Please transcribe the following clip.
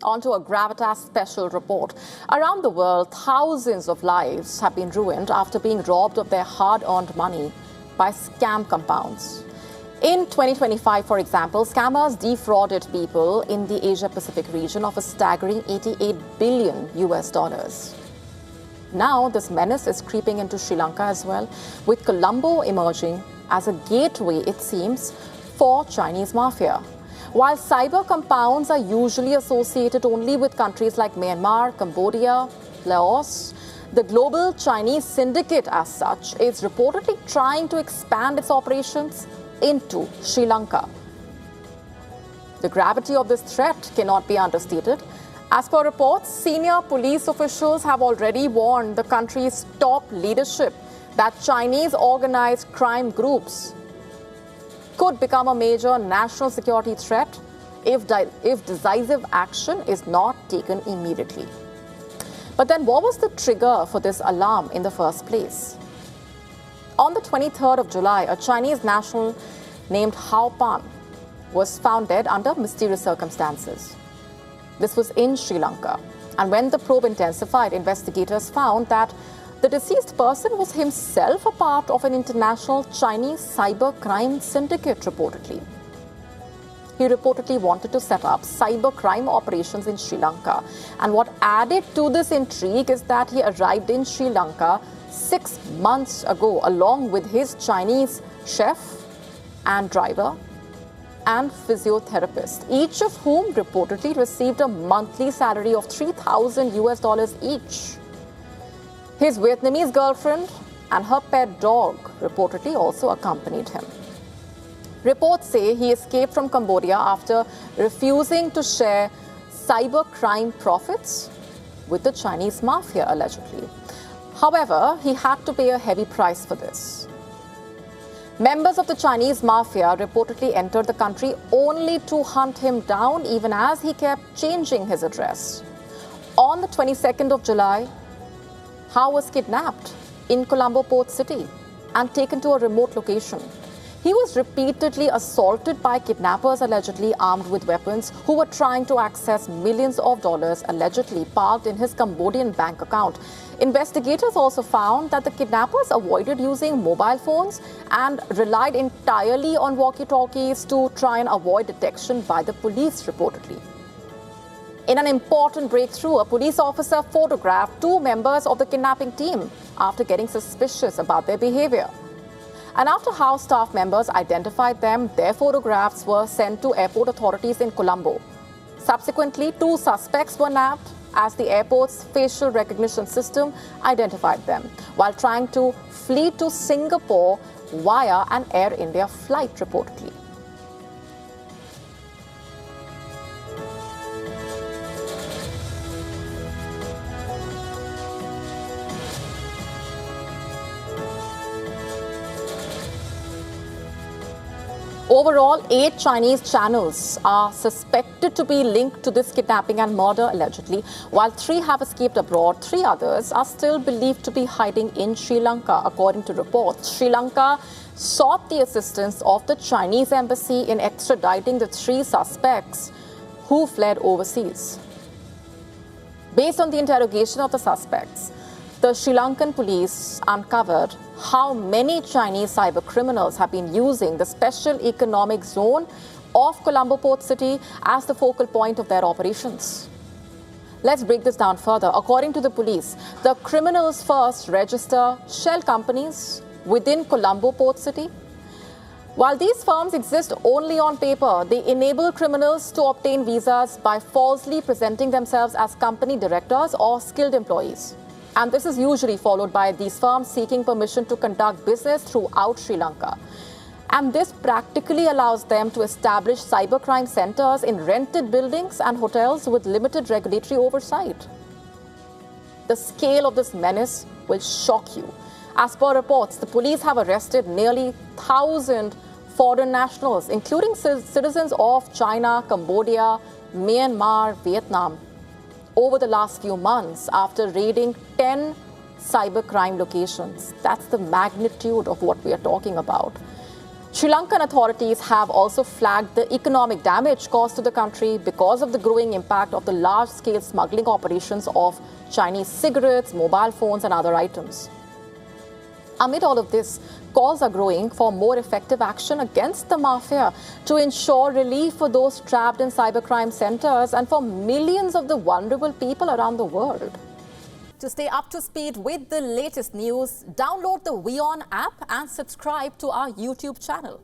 Onto a GRAVITAS special report. Around the world, thousands of lives have been ruined after being robbed of their hard-earned money by scam compounds. In 2025, for example, scammers defrauded people in the Asia-Pacific region of a staggering $88 billion. Now, this menace is creeping into Sri Lanka as well, with Colombo emerging as a gateway, it seems, for Chinese mafia. While cyber compounds are usually associated only with countries like Myanmar, Cambodia, Laos, the global Chinese syndicate as such is reportedly trying to expand its operations into Sri Lanka. The gravity of this threat cannot be understated. As per reports, senior police officials have already warned the country's top leadership that Chinese organized crime groups could become a major national security threat if decisive action is not taken immediately. But then what was the trigger for this alarm in the first place? On the 23rd of July, a Chinese national named Hao Pan was found dead under mysterious circumstances. This was in Sri Lanka. And when the probe intensified, investigators found that the deceased person was himself a part of an international Chinese cybercrime syndicate, reportedly. He reportedly wanted to set up cybercrime operations in Sri Lanka. And what added to this intrigue is that he arrived in Sri Lanka 6 months ago, along with his Chinese chef and driver and physiotherapist, each of whom reportedly received a monthly salary of $3,000 each. His Vietnamese girlfriend and her pet dog reportedly also accompanied him. Reports say he escaped from Cambodia after refusing to share cybercrime profits with the Chinese mafia, allegedly. However, he had to pay a heavy price for this. Members of the Chinese mafia reportedly entered the country only to hunt him down, even as he kept changing his address. On the 22nd of July, Hao was kidnapped in Colombo port city and taken to a remote location. He was repeatedly assaulted by kidnappers allegedly armed with weapons who were trying to access millions of dollars allegedly parked in his Cambodian bank account. Investigators also found that the kidnappers avoided using mobile phones and relied entirely on walkie-talkies to try and avoid detection by the police, reportedly. In an important breakthrough, a police officer photographed 2 members of the kidnapping team after getting suspicious about their behavior. And after House staff members identified them, their photographs were sent to airport authorities in Colombo. Subsequently, 2 suspects were nabbed as the airport's facial recognition system identified them while trying to flee to Singapore via an Air India flight, reportedly. Overall, 8 Chinese channels are suspected to be linked to this kidnapping and murder, allegedly. While 3 have escaped abroad, 3 others are still believed to be hiding in Sri Lanka, according to reports. Sri Lanka sought the assistance of the Chinese embassy in extraditing the 3 suspects who fled overseas. Based on the interrogation of the suspects, the Sri Lankan police uncovered how many Chinese cyber criminals have been using the special economic zone of Colombo port city as the focal point of their operations. Let's break this down further. According to the police, the criminals first register shell companies within Colombo port city. While these firms exist only on paper, they enable criminals to obtain visas by falsely presenting themselves as company directors or skilled employees. And this is usually followed by these firms seeking permission to conduct business throughout Sri Lanka. And this practically allows them to establish cybercrime centers in rented buildings and hotels with limited regulatory oversight. The scale of this menace will shock you. As per reports, the police have arrested nearly 1,000 foreign nationals, including citizens of China, Cambodia, Myanmar, Vietnam, over the last few months after raiding 10 cybercrime locations. That's the magnitude of what we are talking about. Sri Lankan authorities have also flagged the economic damage caused to the country because of the growing impact of the large-scale smuggling operations of Chinese cigarettes, mobile phones and other items. Amid all of this, calls are growing for more effective action against the mafia to ensure relief for those trapped in cybercrime centers and for millions of the vulnerable people around the world. To stay up to speed with the latest news, download the WION app and subscribe to our YouTube channel.